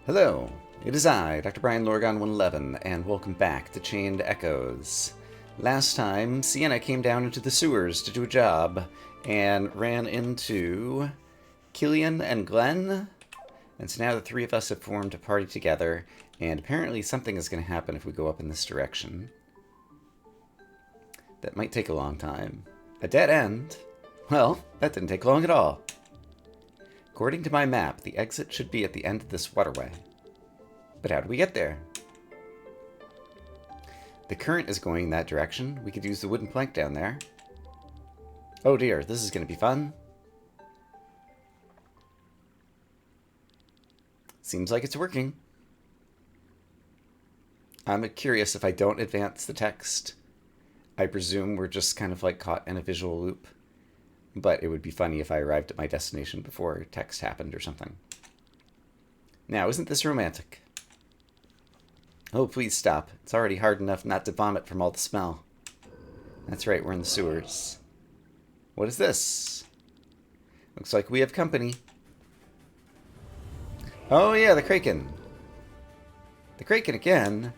Hello, it is I, Dr. Brian Lorgon 111, and welcome back to Chained Echoes. Last time, Sienna came down into the sewers to do a job, and ran into Killian and Glenn, and so now the three of us have formed a party together, and apparently something is going to happen if we go up in this direction. That might take a long time. A dead end? Well, that didn't take long at all. According to my map, the exit should be at the end of this waterway. But how do we get there? The current is going that direction. We could use the wooden plank down there. Oh dear, this is going to be fun. Seems like it's working. I'm curious if I don't advance the text. I presume we're just kind of like caught in a visual loop. But it would be funny if I arrived at my destination before text happened or something. Now, isn't this romantic? Oh, please stop. It's already hard enough not to vomit from all the smell. That's right, we're in the sewers. What is this? Looks like we have company. Oh yeah, the Kraken. The Kraken again?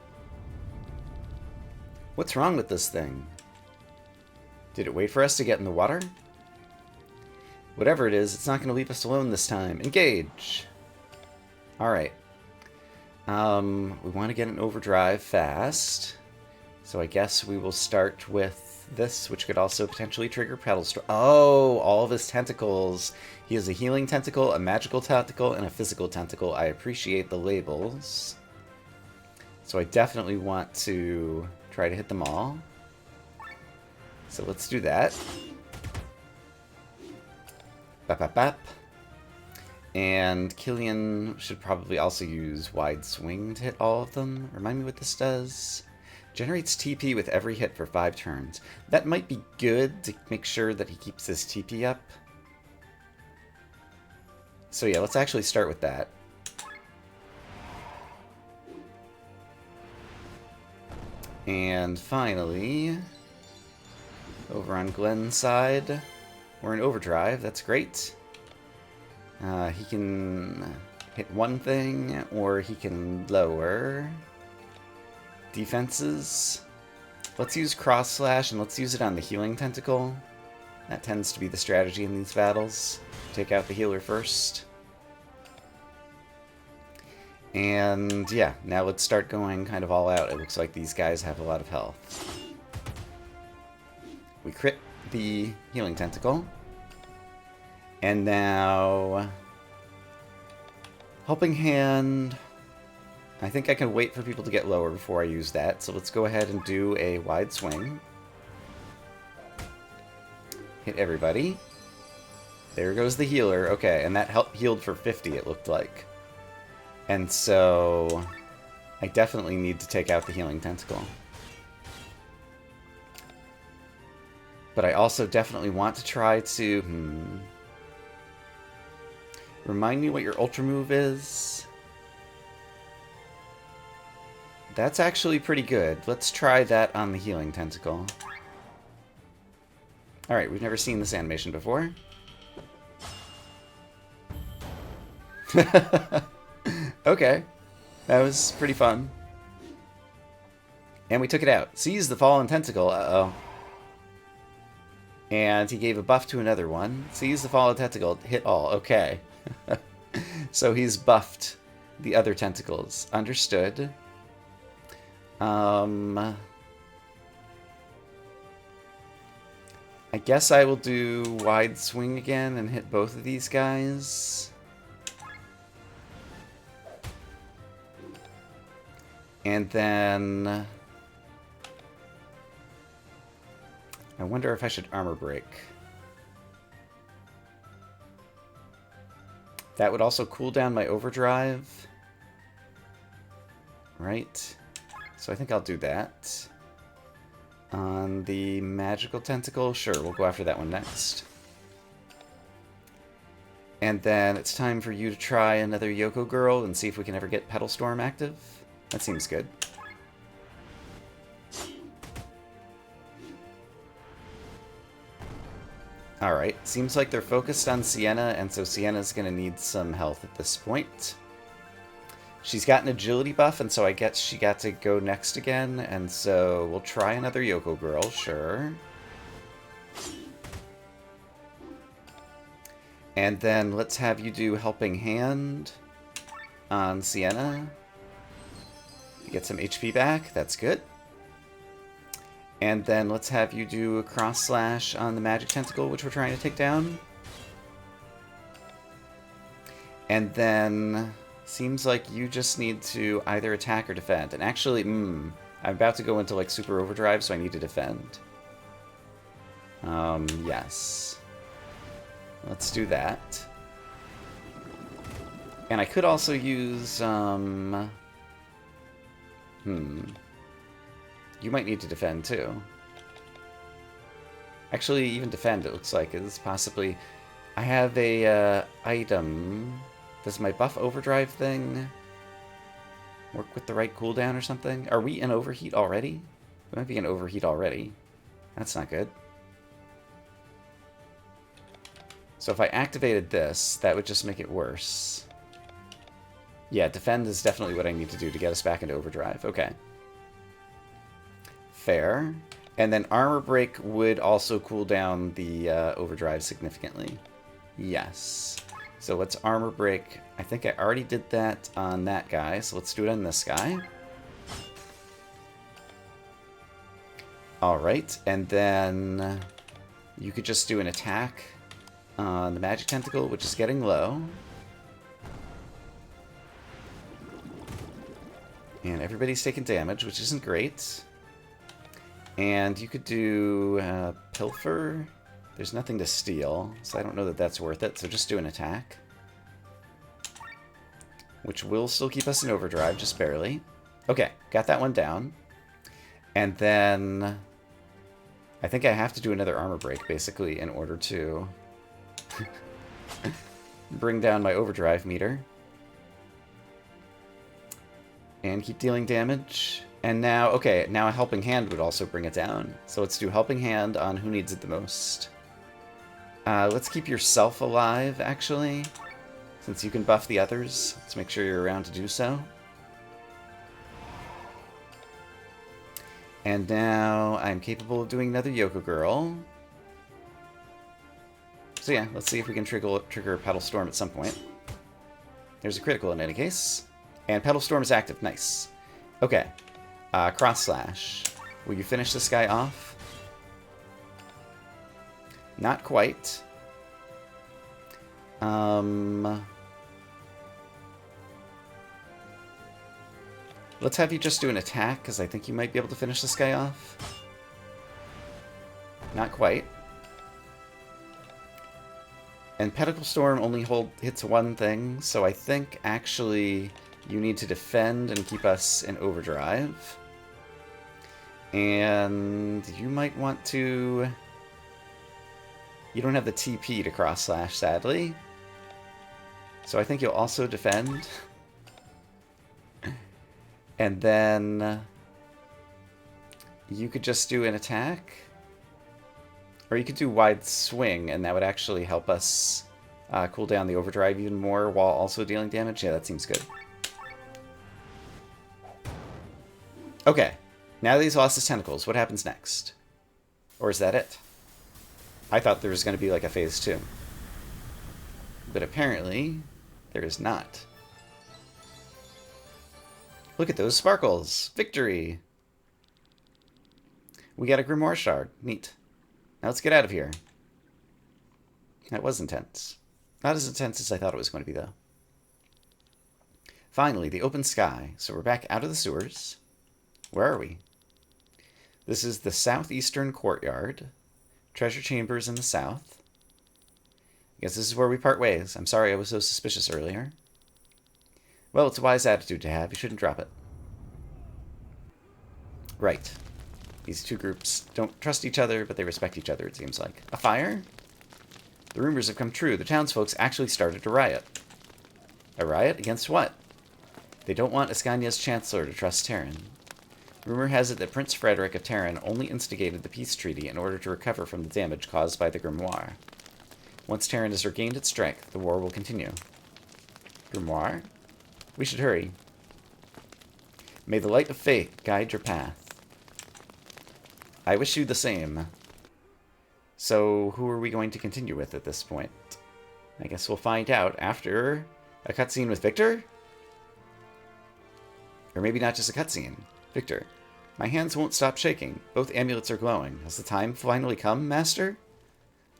What's wrong with this thing? Did it wait for us to get in the water? Whatever it is, it's not going to leave us alone this time. Engage! Alright. We want to get an overdrive fast. So I guess we will start with this, which could also potentially trigger Pedal Storm. Oh, all of his tentacles. He has a healing tentacle, a magical tentacle, and a physical tentacle. I appreciate the labels. So I definitely want to try to hit them all. So let's do that. Bap, bap, bap. And Killian should probably also use Wide Swing to hit all of them. Remind me what this does. Generates TP with every hit for 5 turns. That might be good to make sure that he keeps his TP up. So yeah, let's actually start with that. And finally, over on Glenn's side, we're in overdrive. That's great. He can hit one thing, or he can lower defenses. Let's use Cross Slash, and let's use it on the healing tentacle. That tends to be the strategy in these battles. Take out the healer first. And yeah, now let's start going kind of all out. It looks like these guys have a lot of health. We crit the healing tentacle. And now, Helping Hand. I think I can wait for people to get lower before I use that. So let's go ahead and do a Wide Swing. Hit everybody. There goes the healer. Okay, and that healed for 50, it looked like. And so I definitely need to take out the healing tentacle. But I also definitely want to try to... Remind me what your Ultra Move is. That's actually pretty good. Let's try that on the healing tentacle. Alright, we've never seen this animation before. Okay. That was pretty fun. And we took it out. Seize the fallen tentacle. Uh-oh. And he gave a buff to another one. Seize the fallen tentacle. Hit all. Okay. So he's buffed the other tentacles. Understood. I guess I will do Wide Swing again and hit both of these guys. And then... I wonder if I should Armor Break. That would also cool down my overdrive. Right. So I think I'll do that. On the magical tentacle, sure, we'll go after that one next. And then it's time for you to try another Yoko Girl and see if we can ever get Pedal Storm active. That seems good. Alright, seems like they're focused on Sienna, and so Sienna's going to need some health at this point. She's got an agility buff, and so I guess she got to go next again, and so we'll try another Yoko girl, sure. And then let's have you do Helping Hand on Sienna. You get some HP back, that's good. And then let's have you do a Cross Slash on the Magic Tentacle, which we're trying to take down. And then seems like you just need to either attack or defend. And actually, I'm about to go into like super overdrive, so I need to defend. Yes. Let's do that. And I could also use, You might need to defend, too. Actually, even defend, it looks like, is possibly... I have a, item. Does my buff overdrive thing work with the right cooldown or something? Are we in overheat already? We might be in overheat already. That's not good. So if I activated this, that would just make it worse. Yeah, defend is definitely what I need to do to get us back into overdrive. Okay. Fair. And then armor break would also cool down the overdrive significantly. Yes. So let's armor break. I think I already did that on that guy, so let's do it on this guy. Alright, and then you could just do an attack on the Magic Tentacle, which is getting low. And everybody's taking damage, which isn't great. And you could do Pilfer. There's nothing to steal, so I don't know that that's worth it. So just do an attack. Which will still keep us in overdrive, just barely. Okay, got that one down. And then I think I have to do another armor break, basically, in order to bring down my overdrive meter. And keep dealing damage. And now, okay, now a Helping Hand would also bring it down. So let's do Helping Hand on who needs it the most. Let's keep yourself alive, actually. Since you can buff the others. Let's make sure you're around to do so. And now I'm capable of doing another Yoko Girl. So yeah, let's see if we can trigger Petal Storm at some point. There's a critical in any case. And Petal Storm is active. Nice. Okay. Cross Slash. Will you finish this guy off? Not quite. Let's have you just do an attack, because I think you might be able to finish this guy off. Not quite. And Pedicle Storm only hits one thing, so I think actually you need to defend and keep us in overdrive. And you might want to... You don't have the TP to Cross Slash, sadly. So I think you'll also defend. And then you could just do an attack. Or you could do Wide Swing, and that would actually help us cool down the overdrive even more while also dealing damage. Yeah, that seems good. Okay, now that he's lost his tentacles, what happens next? Or is that it? I thought there was going to be like a phase 2. But apparently, there is not. Look at those sparkles! Victory! We got a Grimoire Shard. Neat. Now let's get out of here. That was intense. Not as intense as I thought it was going to be, though. Finally, the open sky. So we're back out of the sewers. Where are we? This is the southeastern courtyard. Treasure chambers in the south. I guess this is where we part ways. I'm sorry I was so suspicious earlier. Well, it's a wise attitude to have. You shouldn't drop it. Right. These two groups don't trust each other, but they respect each other, it seems like. A fire? The rumors have come true. The townsfolk actually started a riot. A riot? Against what? They don't want Ascania's chancellor to trust Terran. Rumor has it that Prince Frederick of Terran only instigated the peace treaty in order to recover from the damage caused by the Grimoire. Once Terran has regained its strength, the war will continue. Grimoire? We should hurry. May the light of faith guide your path. I wish you the same. So, who are we going to continue with at this point? I guess we'll find out after a cutscene with Victor? Or maybe not just a cutscene. Victor, my hands won't stop shaking. Both amulets are glowing. Has the time finally come, Master?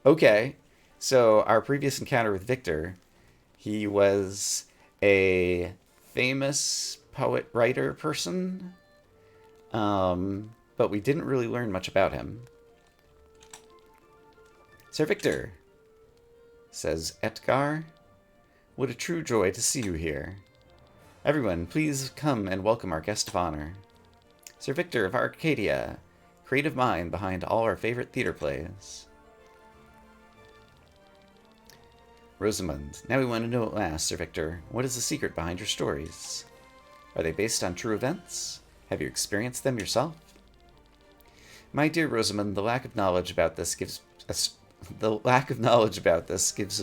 Okay. So, our previous encounter with Victor, he was a famous poet, writer person. But we didn't really learn much about him. Sir Victor, says Etgar, what a true joy to see you here. Everyone, please come and welcome our guest of honor. Sir Victor of Arcadia, creative mind behind all our favorite theater plays. Rosamund, now we want to know at last, Sir Victor, what is the secret behind your stories? Are they based on true events? Have you experienced them yourself? My dear Rosamund, the lack of knowledge about this gives a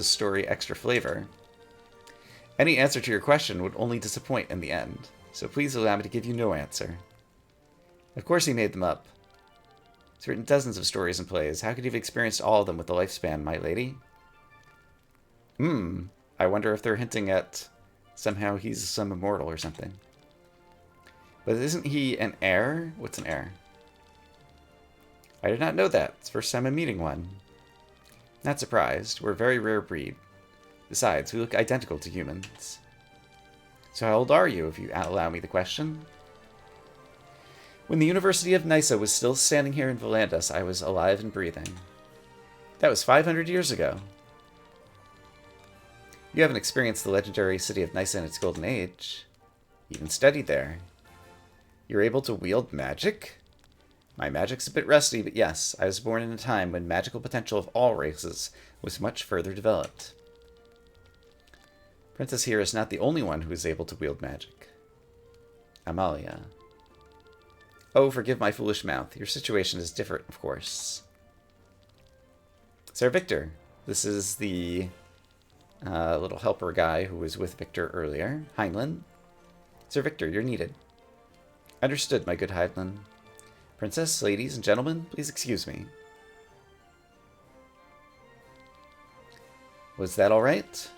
story extra flavor. Any answer to your question would only disappoint in the end, so please allow me to give you no answer. Of course he made them up. He's written dozens of stories and plays. How could he have experienced all of them with the lifespan, my lady? I wonder if they're hinting at somehow he's some immortal or something. But isn't he an heir? What's an heir? I did not know that. It's the first time I'm meeting one. Not surprised. We're a very rare breed. Besides, we look identical to humans. So how old are you, if you allow me the question? When the University of Nysa was still standing here in Volandas, I was alive and breathing. That was 500 years ago. You haven't experienced the legendary city of Nysa in its golden age. You even studied there. You're able to wield magic? My magic's a bit rusty, but yes, I was born in a time when magical potential of all races was much further developed. Princess here is not the only one who is able to wield magic. Amalia. Oh, forgive my foolish mouth. Your situation is different, of course. Sir Victor. This is the little helper guy who was with Victor earlier. Heinlein. Sir Victor, you're needed. Understood, my good Heinlein. Princess, ladies, and gentlemen, please excuse me. Was that all right?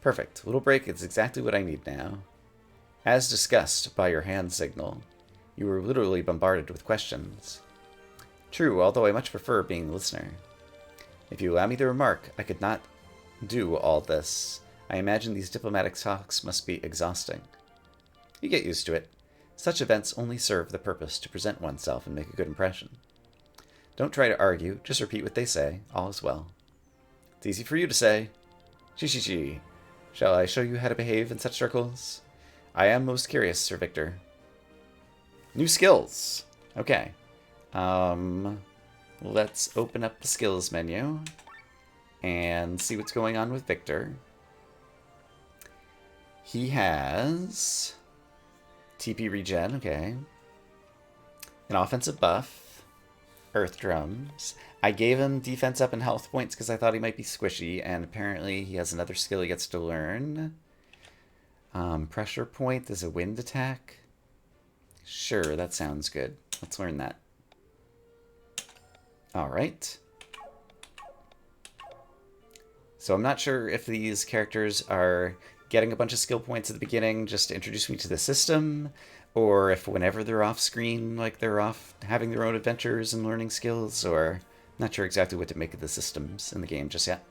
Perfect. Little break is exactly what I need now. As discussed by your hand signal, you were literally bombarded with questions. True, although I much prefer being the listener. If you allow me the remark, I could not do all this. I imagine these diplomatic talks must be exhausting. You get used to it. Such events only serve the purpose to present oneself and make a good impression. Don't try to argue, just repeat what they say. All is well. It's easy for you to say. Gee. Shall I show you how to behave in such circles? I am most curious, Sir Victor. New skills. Okay. Let's open up the skills menu and see what's going on with Victor. He has TP regen, okay. An offensive buff. Earth drums. I gave him defense up and health points because I thought he might be squishy, and apparently he has another skill he gets to learn. Pressure point is a wind attack. Sure, that sounds good. Let's learn that. Alright. So I'm not sure if these characters are getting a bunch of skill points at the beginning just to introduce me to the system, or if whenever they're off screen, like they're off having their own adventures and learning skills, or not sure exactly what to make of the systems in the game just yet.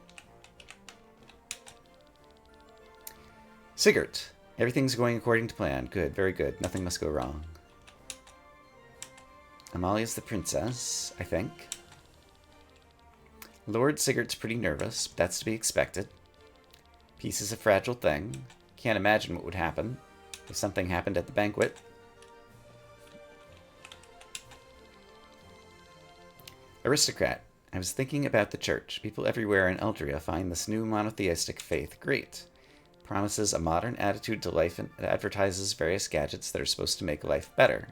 Sigurd. Everything's going according to plan. Good, very good. Nothing must go wrong. Amalia's the princess, I think. Lord Sigurd's pretty nervous, but that's to be expected. Peace is a fragile thing. Can't imagine what would happen if something happened at the banquet. Aristocrat. I was thinking about the church. People everywhere in Eldria find this new monotheistic faith great. Promises a modern attitude to life and advertises various gadgets that are supposed to make life better.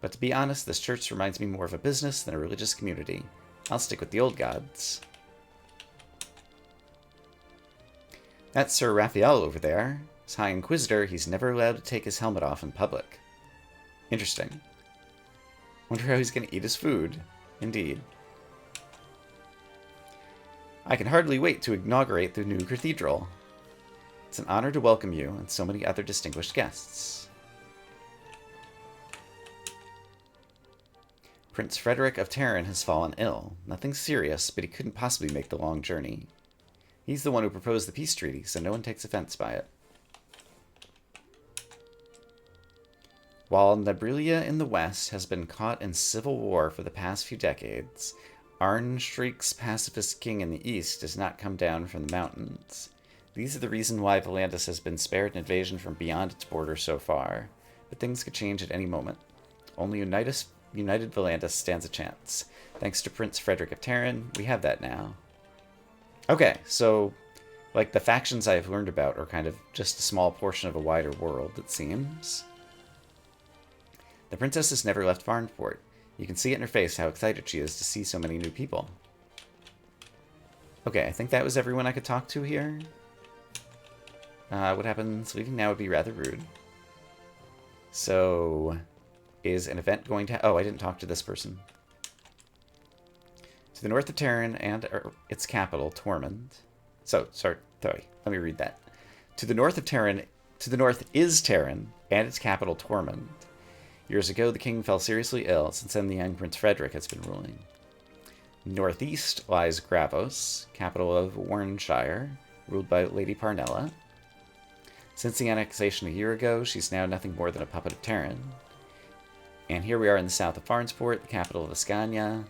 But to be honest, this church reminds me more of a business than a religious community. I'll stick with the old gods. That's Sir Raphael over there. As High Inquisitor, he's never allowed to take his helmet off in public. Interesting. Wonder how he's going to eat his food. Indeed. I can hardly wait to inaugurate the new cathedral. It's an honor to welcome you and so many other distinguished guests. Prince Frederick of Terran has fallen ill. Nothing serious, but he couldn't possibly make the long journey. He's the one who proposed the peace treaty, so no one takes offense by it. While Nabrilia in the west has been caught in civil war for the past few decades, Arnstreik's pacifist king in the east does not come down from the mountains. These are the reason why Volantis has been spared an invasion from beyond its borders so far, but things could change at any moment. Only united Volantis stands a chance. Thanks to Prince Frederick of Terran, we have that now. Okay, so, like, the factions I've learned about are kind of just a small portion of a wider world, it seems. The princess has never left Farnport. You can see it in her face how excited she is to see so many new people. Okay, I think that was everyone I could talk to here. What happens? Leaving now would be rather rude. So, is an event going to... Oh, I didn't talk to this person. To the north of Terran and its capital, Tormund. Sorry, let me read that. To the north of Terran... To the north is Terran and its capital, Tormund. Years ago, the king fell seriously ill. Since then, the young Prince Frederick has been ruling. Northeast lies Gravos, capital of Warrenshire, ruled by Lady Parnella. Since the annexation a year ago, she's now nothing more than a puppet of Terran. And here we are in the south of Farnsport, the capital of Ascania.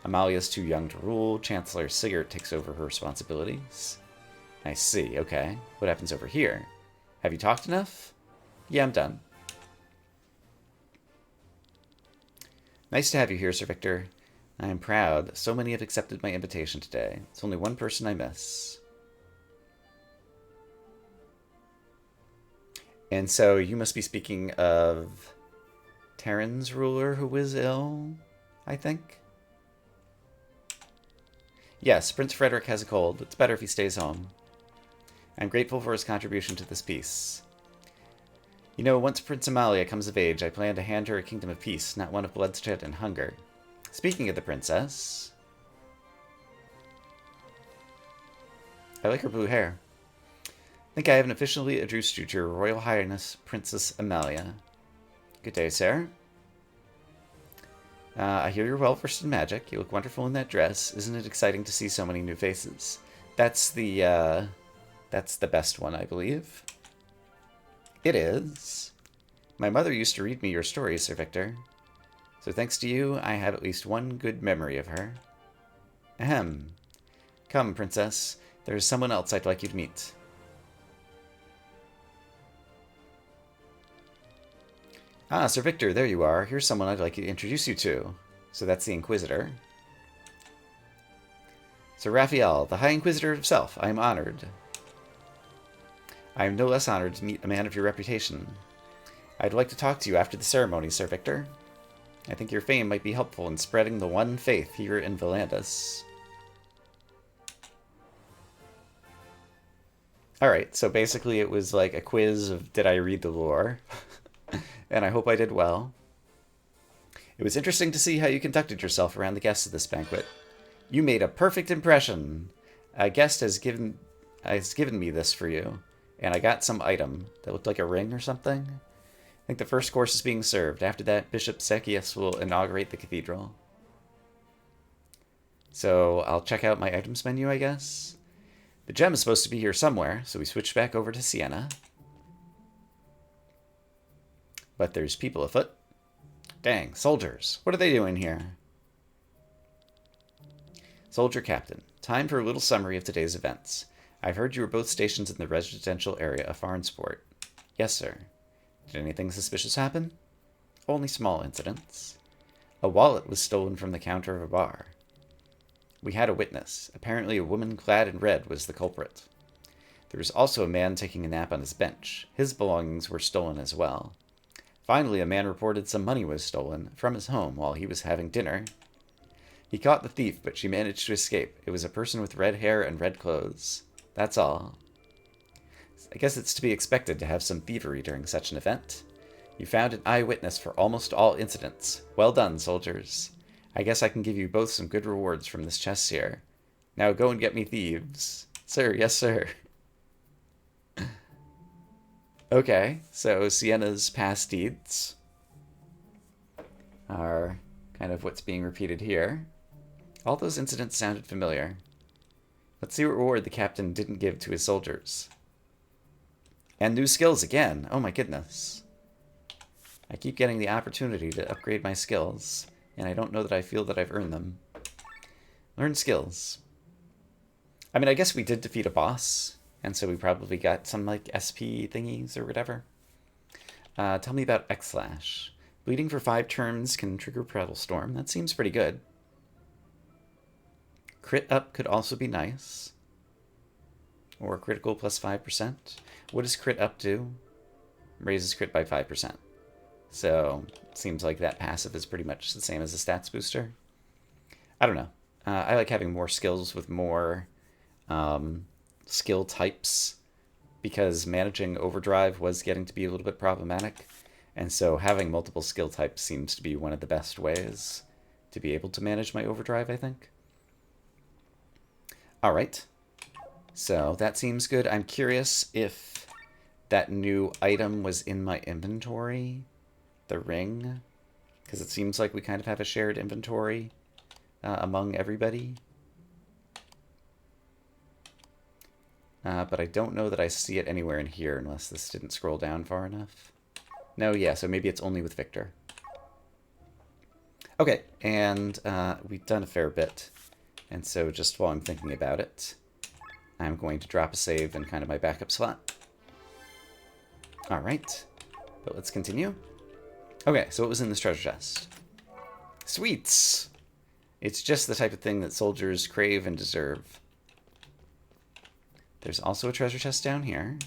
Amalia's too young to rule. Chancellor Sigurd takes over her responsibilities. I see, okay. What happens over here? Have you talked enough? Yeah, I'm done. Nice to have you here, Sir Victor. I am proud that so many have accepted my invitation today. It's only one person I miss. And so you must be speaking of Terran's ruler who was ill, I think? Yes, Prince Frederick has a cold. It's better if he stays home. I'm grateful for his contribution to this peace. You know, once Prince Amalia comes of age, I plan to hand her a kingdom of peace, not one of bloodshed and hunger. Speaking of the princess... I like her blue hair. I think I haven't officially introduced you to Your Royal Highness, Princess Amalia. Good day, sir. I hear you're well versed in magic. You look wonderful in that dress. Isn't it exciting to see so many new faces? That's the best one, I believe. It is. My mother used to read me your stories, Sir Victor. So thanks to you, I have at least one good memory of her. Ahem. Come, Princess. There is someone else I'd like you to meet. Ah, Sir Victor, there you are. Here's someone I'd like to introduce you to. So that's the Inquisitor. Sir Raphael, the High Inquisitor himself. I am honored. I am no less honored to meet a man of your reputation. I'd like to talk to you after the ceremony, Sir Victor. I think your fame might be helpful in spreading the one faith here in Volantis. Alright, so basically it was like a quiz of did I read the lore? And I hope I did well. It was interesting to see how you conducted yourself around the guests of this banquet. You made a perfect impression. A guest has given me this for you. And I got some item that looked like a ring or something. I think the first course is being served. After that, Bishop Sekius will inaugurate the cathedral. So I'll check out my items menu, I guess. The gem is supposed to be here somewhere, so we switch back over to Sienna. But there's people afoot. Dang, soldiers. What are they doing here? Soldier Captain. Time for a little summary of today's events. I've heard you were both stationed in the residential area of Farnsport. Yes, sir. Did anything suspicious happen? Only small incidents. A wallet was stolen from the counter of a bar. We had a witness. Apparently a woman clad in red was the culprit. There was also a man taking a nap on his bench. His belongings were stolen as well. Finally, a man reported some money was stolen from his home while he was having dinner. He caught the thief, but she managed to escape. It was a person with red hair and red clothes. That's all. I guess it's to be expected to have some thievery during such an event. You found an eyewitness for almost all incidents. Well done, soldiers. I guess I can give you both some good rewards from this chest here. Now go and get me thieves. Sir, yes sir. Okay, so Sienna's past deeds are kind of what's being repeated here. All those incidents sounded familiar. Let's see what reward the captain didn't give to his soldiers. And new skills again. Oh my goodness. I keep getting the opportunity to upgrade my skills, and I don't know that I feel that I've earned them. Learn skills. I mean, I guess we did defeat a boss, and so we probably got some, like, SP thingies or whatever. Tell me about X-Slash. Bleeding for 5 turns can trigger Prattle Storm. That seems pretty good. Crit up could also be nice. Or critical plus 5%. What does crit up do? Raises crit by 5%. So, seems like that passive is pretty much the same as a stats booster. I don't know. I like having more skills with more skill types, because managing overdrive was getting to be a little bit problematic. And so having multiple skill types seems to be one of the best ways to be able to manage my overdrive, I think. Alright. So that seems good. I'm curious if that new item was in my inventory. The ring, because it seems like we kind of have a shared inventory among everybody. But I don't know that I see it anywhere in here unless this didn't scroll down far enough. No, yeah, so maybe it's only with Victor. Okay, and we've done a fair bit. And so just while I'm thinking about it, I'm going to drop a save in kind of my backup slot. Alright, but let's continue. Okay, so what was in this treasure chest? Sweets! It's just the type of thing that soldiers crave and deserve. There's also a treasure chest down here.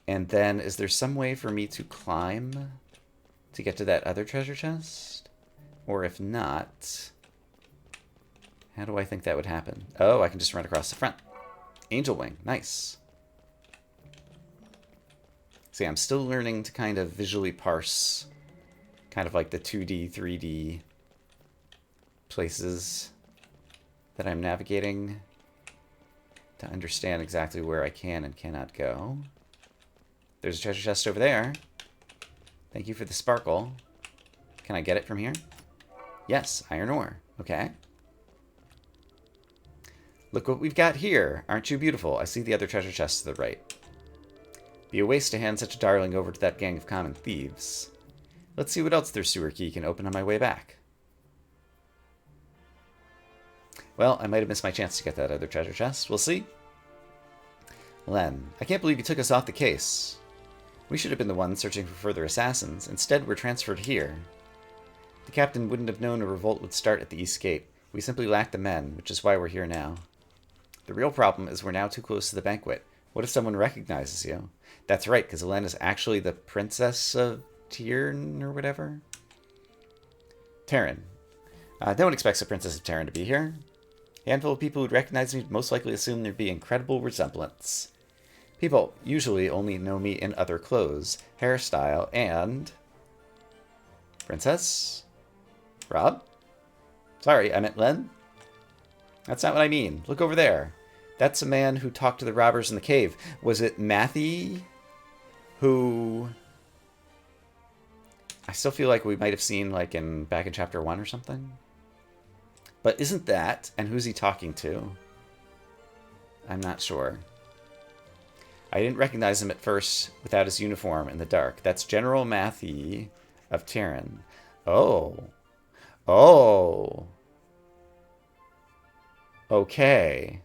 And then, is there some way for me to climb to get to that other treasure chest? Or if not, how do I think that would happen? Oh, I can just run across the front. Angel Wing, nice. See, I'm still learning to kind of visually parse kind of like the 2D, 3D places that I'm navigating to understand exactly where I can and cannot go. There's a treasure chest over there. Thank you for the sparkle. Can I get it from here? Yes, iron ore. Okay. Look what we've got here. Aren't you beautiful? I see the other treasure chest to the right. Be a waste to hand such a darling over to that gang of common thieves. Let's see what else their sewer key can open on my way back. Well, I might have missed my chance to get that other treasure chest. We'll see. Len, I can't believe you took us off the case. We should have been the ones searching for further assassins. Instead, we're transferred here. The captain wouldn't have known a revolt would start at the East Gate. We simply lacked the men, which is why we're here now. The real problem is we're now too close to the banquet. What if someone recognizes you? That's right, because Elen is actually the princess of Tyr or whatever. Terran. No one expects the princess of Terran to be here. A handful of people who'd recognize me would most likely assume there'd be incredible resemblance. People usually only know me in other clothes, hairstyle, and... Princess? Rob? Sorry, I meant Len? That's not what I mean. Look over there. That's a man who talked to the robbers in the cave. Was it Matthew? Who... I still feel like we might have seen like back in chapter 1 or something. But isn't that... And who's he talking to? I'm not sure. I didn't recognize him at first without his uniform in the dark. That's General Matthew of Tyrann. Oh. Oh. Okay.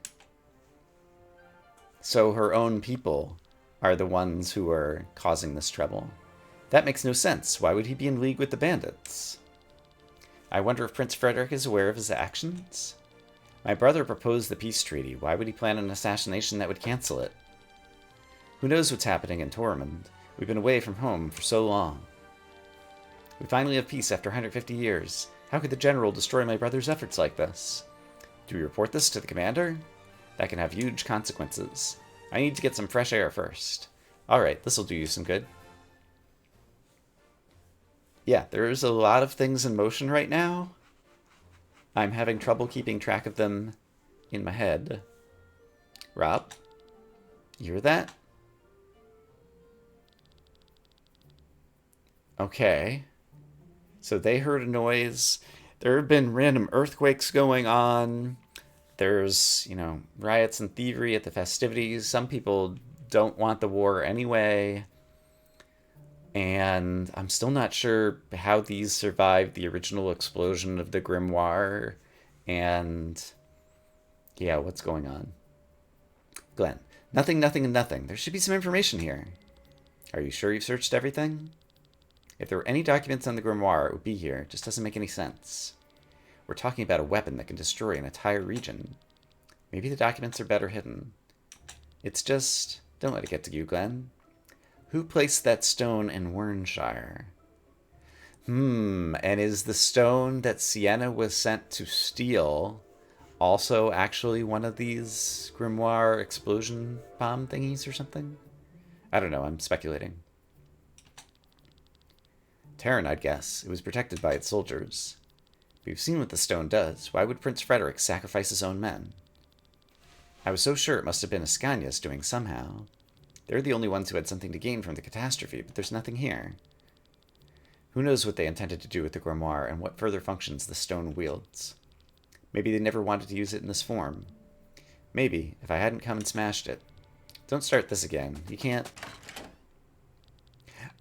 So her own people are the ones who are causing this trouble. That makes no sense. Why would he be in league with the bandits? I wonder if Prince Frederick is aware of his actions? My brother proposed the peace treaty. Why would he plan an assassination that would cancel it? Who knows what's happening in Tormund? We've been away from home for so long. We finally have peace after 150 years. How could the general destroy my brother's efforts like this? Do we report this to the commander? That can have huge consequences. I need to get some fresh air first. Alright, this'll do you some good. Yeah, there's a lot of things in motion right now. I'm having trouble keeping track of them in my head. Rob, you hear that? Okay. So they heard a noise. There have been random earthquakes going on. There's, riots and thievery at the festivities. Some people don't want the war anyway. And I'm still not sure how these survived the original explosion of the grimoire. And yeah, what's going on? Glenn, nothing, nothing, and nothing. There should be some information here. Are you sure you've searched everything? If there were any documents on the grimoire, it would be here. It just doesn't make any sense. We're talking about a weapon that can destroy an entire region. Maybe the documents are better hidden. It's just... Don't let it get to you, Glenn. Who placed that stone in Wernshire? And is the stone that Sienna was sent to steal also actually one of these grimoire explosion bomb thingies or something? I don't know, I'm speculating. Terran, I'd guess. It was protected by its soldiers. We've seen what the stone does. Why would Prince Frederick sacrifice his own men? I was so sure it must have been Ascanius doing somehow. They're the only ones who had something to gain from the catastrophe, but there's nothing here. Who knows what they intended to do with the grimoire and what further functions the stone wields. Maybe they never wanted to use it in this form. Maybe, if I hadn't come and smashed it. Don't start this again. You can't...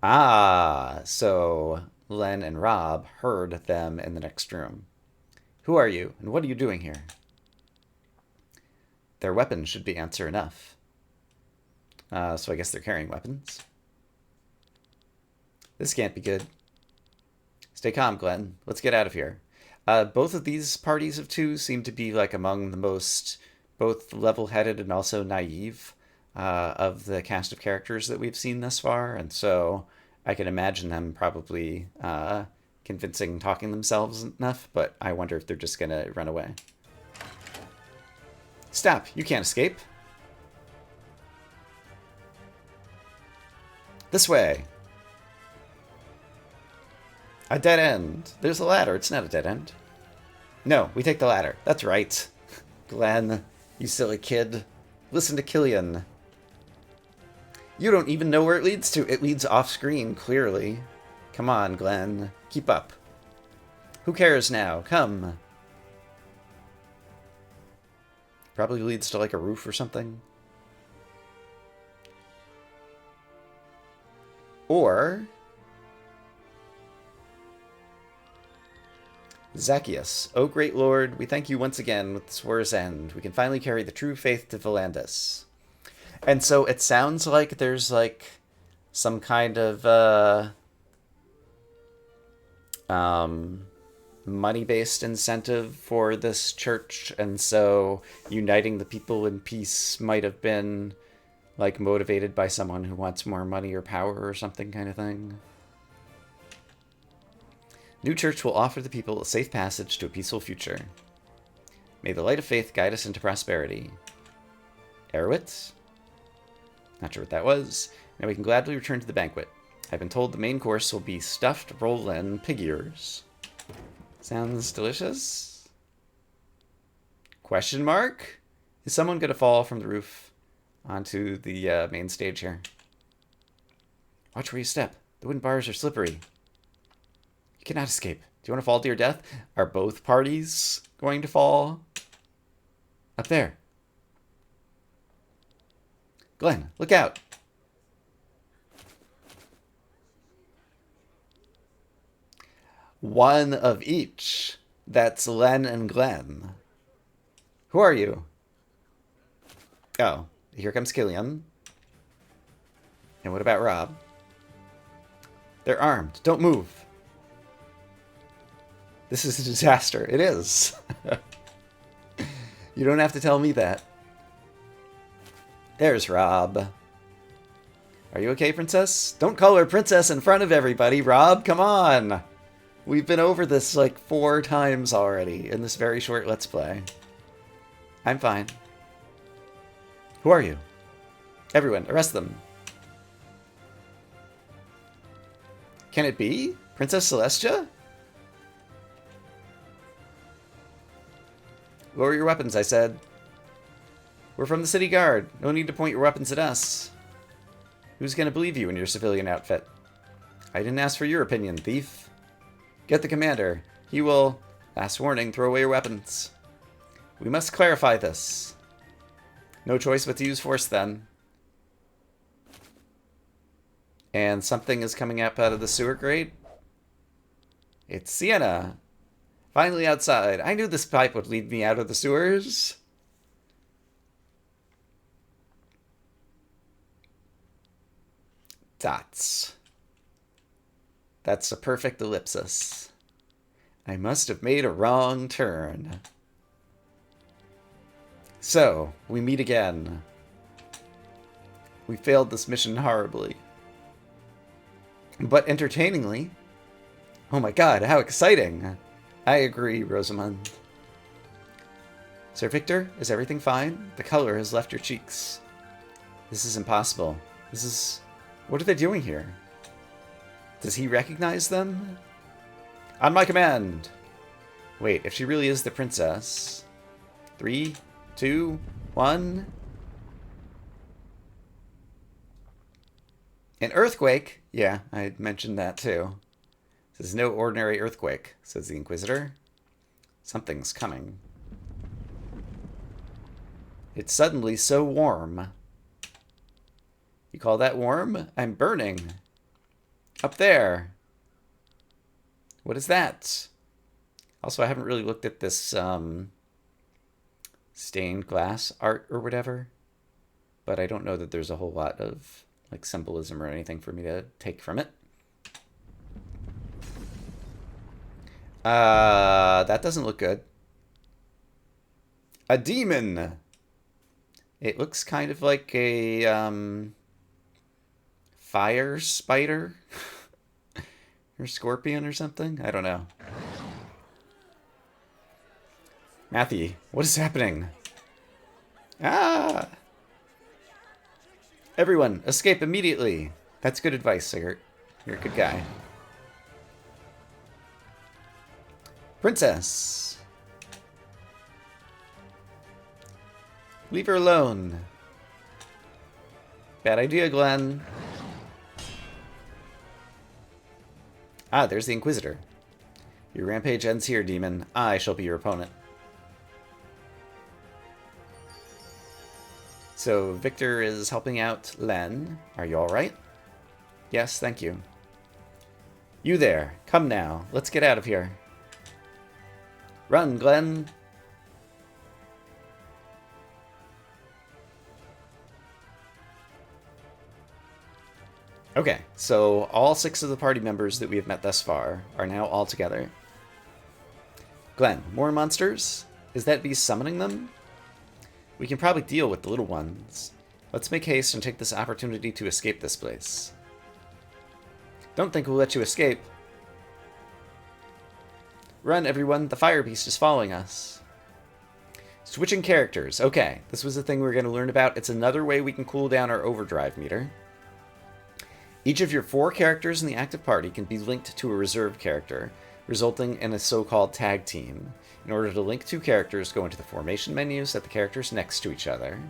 Ah, so Len and Rob heard them in the next room. Who are you, and what are you doing here? Their weapons should be answer enough. So I guess they're carrying weapons. This can't be good. Stay calm, Glenn. Let's get out of here. Both of these parties of two seem to be like among the most both level-headed and also naive of the cast of characters that we've seen thus far, and so I can imagine them probably convincing, talking themselves enough, but I wonder if they're just gonna run away. Stop! You can't escape! This way! A dead end! There's a ladder, it's not a dead end. No, we take the ladder. That's right. Glenn, you silly kid. Listen to Killian. You don't even know where it leads to. It leads off-screen, clearly. Come on, Glenn. Keep up. Who cares now? Come. Probably leads to, like, a roof or something. Or... Zacchaeus, O great lord, we thank you once again with this war's end. We can finally carry the true faith to Volandis. And so it sounds like there's, like, some kind of, money-based incentive for this church, and so uniting the people in peace might have been, like, motivated by someone who wants more money or power or something kind of thing. New church will offer the people a safe passage to a peaceful future. May the light of faith guide us into prosperity. Erowitz? Not sure what that was. Now we can gladly return to the banquet. I've been told the main course will be stuffed roll-in pig ears. Sounds delicious? Question mark? Is someone going to fall from the roof onto the main stage here? Watch where you step. The wooden bars are slippery. You cannot escape. Do you want to fall to your death? Are both parties going to fall? Up there. Glenn, look out. One of each. That's Len and Glenn. Who are you? Oh, here comes Killian. And what about Rob? They're armed. Don't move. This is a disaster. It is. You don't have to tell me that. There's Rob. Are you okay, Princess? Don't call her Princess in front of everybody, Rob. Come on. We've been over this like 4 times already in this very short Let's Play. I'm fine. Who are you? Everyone, arrest them. Can it be? Princess Celestia? Lower your weapons, I said. We're from the city guard. No need to point your weapons at us. Who's going to believe you in your civilian outfit? I didn't ask for your opinion, thief. Get the commander. He will, last warning, throw away your weapons. We must clarify this. No choice but to use force, then. And something is coming up out of the sewer grate. It's Sienna. Finally outside. I knew this pipe would lead me out of the sewers. Dots. That's a perfect ellipsis. I must have made a wrong turn. So, we meet again. We failed this mission horribly. But entertainingly. Oh my god, how exciting! I agree, Rosamund. Sir Victor, is everything fine? The color has left your cheeks. This is impossible. This is... What are they doing here? Does he recognize them? On my command! Wait, if she really is the princess... 3, 2, 1... An earthquake? Yeah, I had mentioned that too. This is no ordinary earthquake, says the Inquisitor. Something's coming. It's suddenly so warm. You call that warm? I'm burning. Up there. What is that? Also, I haven't really looked at this stained glass art or whatever. But I don't know that there's a whole lot of like symbolism or anything for me to take from it. That doesn't look good. A demon! It looks kind of like a, fire spider? Or scorpion or something? I don't know. Matthew, what is happening? Ah! Everyone, escape immediately! That's good advice, Sigurd. You're a good guy. Princess! Leave her alone. Bad idea, Glenn. Ah, there's the Inquisitor. Your rampage ends here, demon. I shall be your opponent. So, Victor is helping out Len. Are you alright? Yes, thank you. You there. Come now. Let's get out of here. Run, Glenn. Okay, so all 6 of the party members that we have met thus far are now all together. Glenn, more monsters? Is that beast summoning them? We can probably deal with the little ones. Let's make haste and take this opportunity to escape this place. Don't think we'll let you escape. Run, everyone. The fire beast is following us. Switching characters. Okay, this was the thing we were going to learn about. It's another way we can cool down our overdrive meter. Each of your 4 characters in the active party can be linked to a reserved character, resulting in a so-called tag team. In order to link 2 characters, go into the formation menu, set the characters next to each other.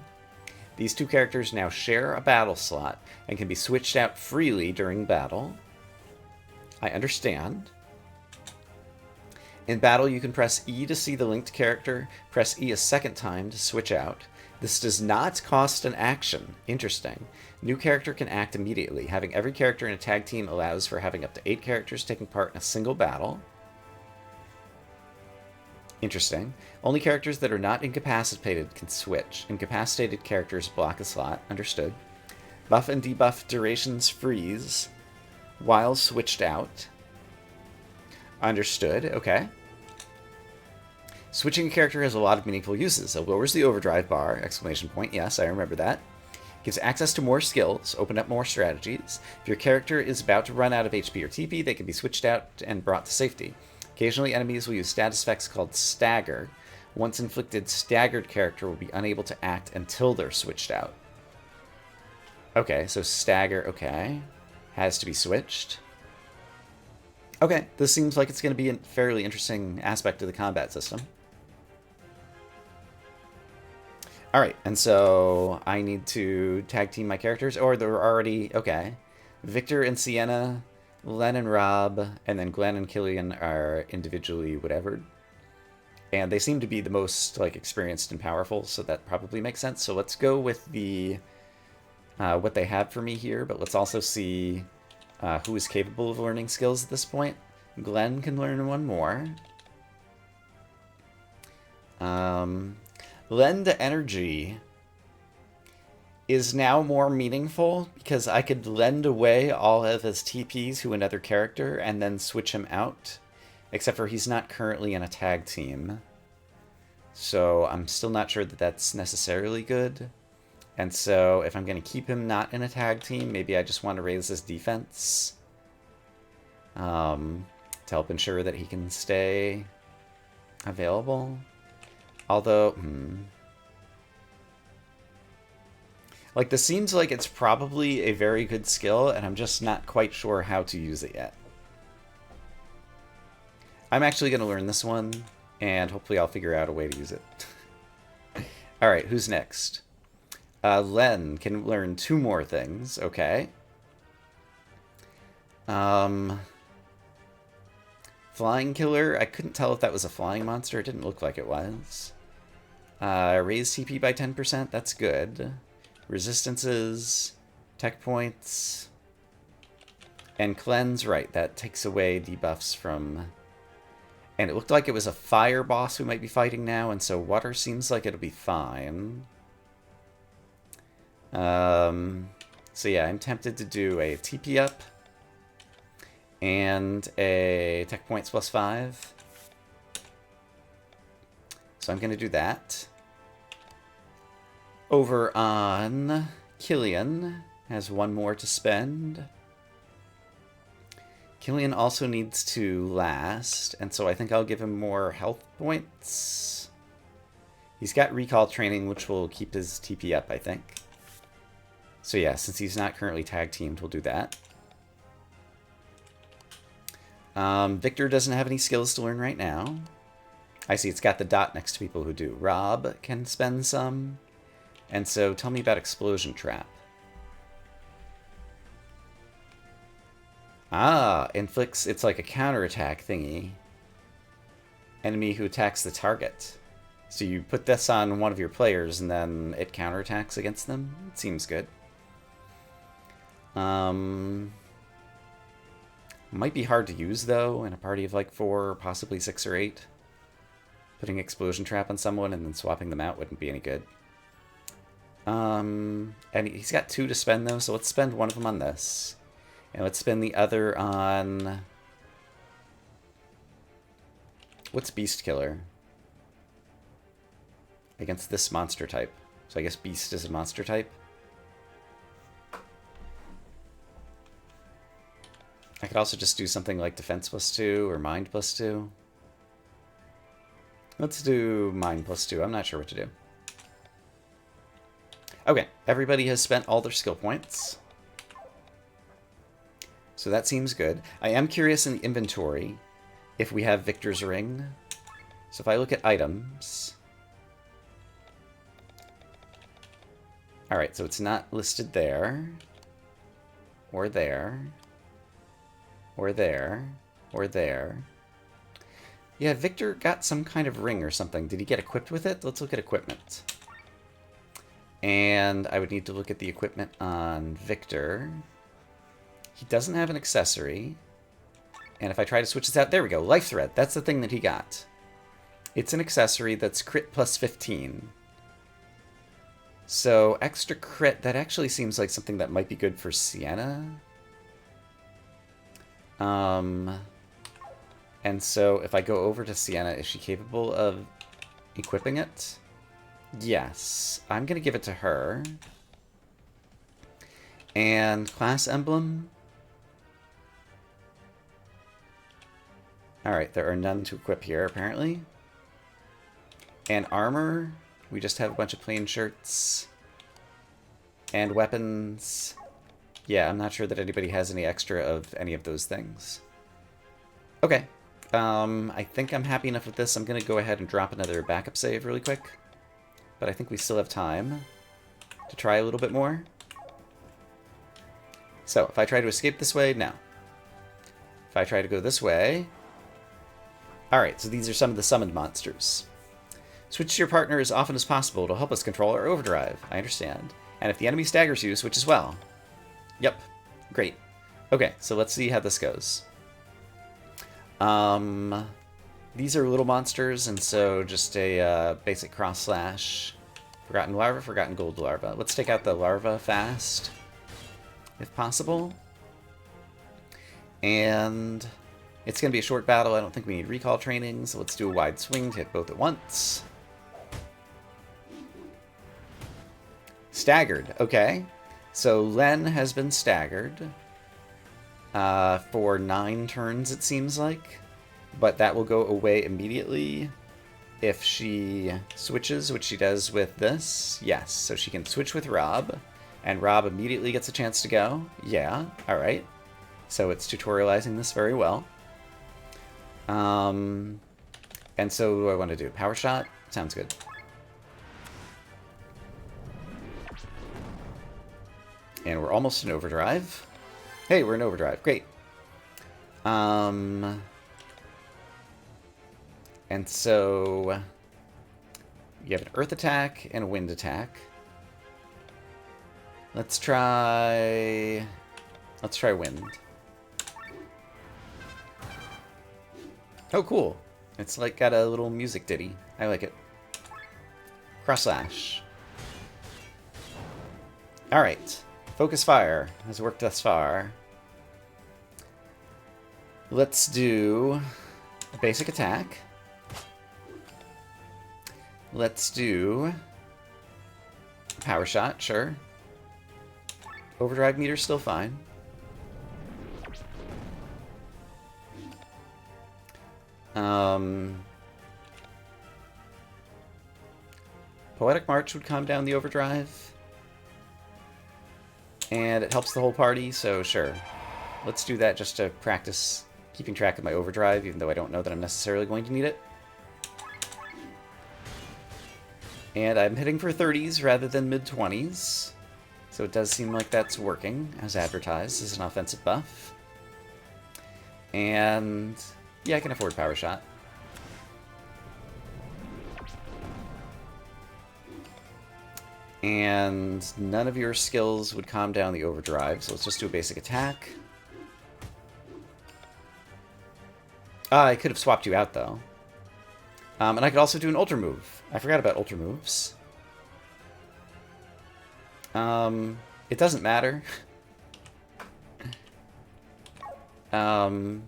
These 2 characters now share a battle slot and can be switched out freely during battle. I understand. In battle, you can press E to see the linked character, press E a second time to switch out. This does not cost an action. Interesting. New character can act immediately. Having every character in a tag team allows for having up to 8 characters taking part in a single battle. Interesting. Only characters that are not incapacitated can switch. Incapacitated characters block a slot. Understood. Buff and debuff durations freeze while switched out. Understood. Okay. Switching a character has a lot of meaningful uses. It lowers the overdrive bar, exclamation point. Yes, I remember that. Gives access to more skills, open up more strategies. If your character is about to run out of HP or TP, they can be switched out and brought to safety. Occasionally, enemies will use status effects called Stagger. Once inflicted, staggered character will be unable to act until they're switched out. Okay, so Stagger, okay. Has to be switched. Okay, this seems like it's going to be a fairly interesting aspect of the combat system. Alright, and so I need to tag team my characters, or they're already... Okay. Victor and Sienna, Len and Rob, and then Glenn and Killian are individually whatever. And they seem to be the most like experienced and powerful, so that probably makes sense. So let's go with the what they have for me here, but let's also see who is capable of learning skills at this point. Glenn can learn one more. Lend energy is now more meaningful because I could lend away all of his TPs to another character and then switch him out. Except for he's not currently in a tag team. So I'm still not sure that that's necessarily good. And so if I'm going to keep him not in a tag team, maybe I just want to raise his defense. To help ensure that he can stay available. Although, like, this seems like it's probably a very good skill, and I'm just not quite sure how to use it yet. I'm actually going to learn this one, and hopefully I'll figure out a way to use it. Alright, who's next? Len can learn 2 more things. Okay. Flying Killer. I couldn't tell if that was a flying monster. It didn't look like it was. Raise TP by 10%. That's good. Resistances. Tech points. And Cleanse. Right, that takes away debuffs from... And it looked like it was a fire boss we might be fighting now, and so water seems like it'll be fine. So yeah, I'm tempted to do a TP up and a tech points plus 5. So I'm going to do that. Over on Killian has 1 more to spend. Killian also needs to last, and so I think I'll give him more health points. He's got recall training, which will keep his TP up, I think. So yeah, since he's not currently tag teamed, we'll do that. Victor doesn't have any skills to learn right now. I see it's got the dot next to people who do. Rob can spend some. And so tell me about Explosion Trap. Ah, inflicts, it's like a counterattack thingy. Enemy who attacks the target. So you put this on one of your players and then it counterattacks against them? It seems good. Might be hard to use though in a party of like 4, possibly 6 or 8. Putting Explosion Trap on someone and then swapping them out wouldn't be any good. And he's got 2 to spend though, so let's spend one of them on this. And let's spend the other on... What's Beast Killer? Against this monster type. So I guess Beast is a monster type. I could also just do something like Defense plus 2 or Mind plus 2. Let's do Mind plus 2. I'm not sure what to do. Okay, everybody has spent all their skill points. So that seems good. I am curious in the inventory if we have Victor's Ring. So if I look at items... Alright, so it's not listed there. Or there. Or there. Or there. Yeah, Victor got some kind of ring or something. Did he get equipped with it? Let's look at equipment. And I would need to look at the equipment on Victor. He doesn't have an accessory. And if I try to switch this out, there we go, Life Thread. That's the thing that he got. It's an accessory that's crit plus 15. So extra crit, that actually seems like something that might be good for Sienna. And so if I go over to Sienna, is she capable of equipping it? Yes. I'm going to give it to her. And class emblem. Alright, there are none to equip here, apparently. And armor. We just have a bunch of plain shirts. And weapons. Yeah, I'm not sure that anybody has any extra of any of those things. Okay. I think I'm happy enough with this. I'm going to go ahead and drop another backup save really quick. But I think we still have time to try a little bit more. So, if I try to escape this way, no. If I try to go this way... Alright, so these are some of the summoned monsters. Switch to your partner as often as possible to help us control our overdrive. I understand. And if the enemy staggers you, switch as well. Yep. Great. Okay, so let's see how this goes. These are little monsters, and so just a basic cross-slash. Forgotten larva, forgotten gold larva. Let's take out the larva fast, if possible. And it's going to be a short battle. I don't think we need recall training, so let's do a wide swing to hit both at once. Staggered. Okay. So Len has been staggered for 9 turns, it seems like. But that will go away immediately if she switches, which she does with this. Yes, so she can switch with Rob, and Rob immediately gets a chance to go. Yeah, alright. So it's tutorializing this very well. And so what do I want to do? Power shot? Sounds good. And we're almost in overdrive. Hey, we're in overdrive. Great. And so you have an earth attack and a wind attack. Let's try wind. Oh, cool. It's like got a little music ditty. I like it. Cross slash. All right. Focus fire has worked thus far. Let's do a basic attack. Let's do power shot, sure. Overdrive meter's still fine. Poetic March would calm down the overdrive. And it helps the whole party, so sure. Let's do that just to practice keeping track of my overdrive, even though I don't know that I'm necessarily going to need it. And I'm hitting for 30s rather than mid-20s. So it does seem like that's working, as advertised, as an offensive buff. And yeah, I can afford Power Shot. And none of your skills would calm down the overdrive, so let's just do a basic attack. I could have swapped you out, though. And I could also do an Ultra Move. I forgot about Ultra Moves. It doesn't matter. I'm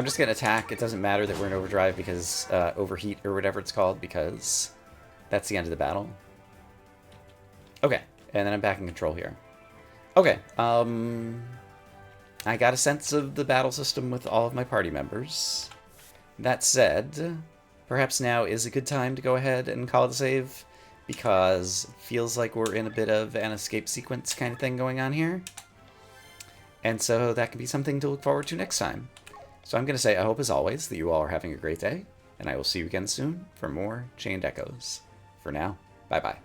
just going to attack. It doesn't matter that we're in overdrive because, overheat or whatever it's called, because that's the end of the battle. Okay, and then I'm back in control here. Okay, I got a sense of the battle system with all of my party members. That said, perhaps now is a good time to go ahead and call it a save, because it feels like we're in a bit of an escape sequence kind of thing going on here. And so that can be something to look forward to next time. So I'm going to say I hope, as always, that you all are having a great day, and I will see you again soon for more Chained Echoes. For now, bye-bye.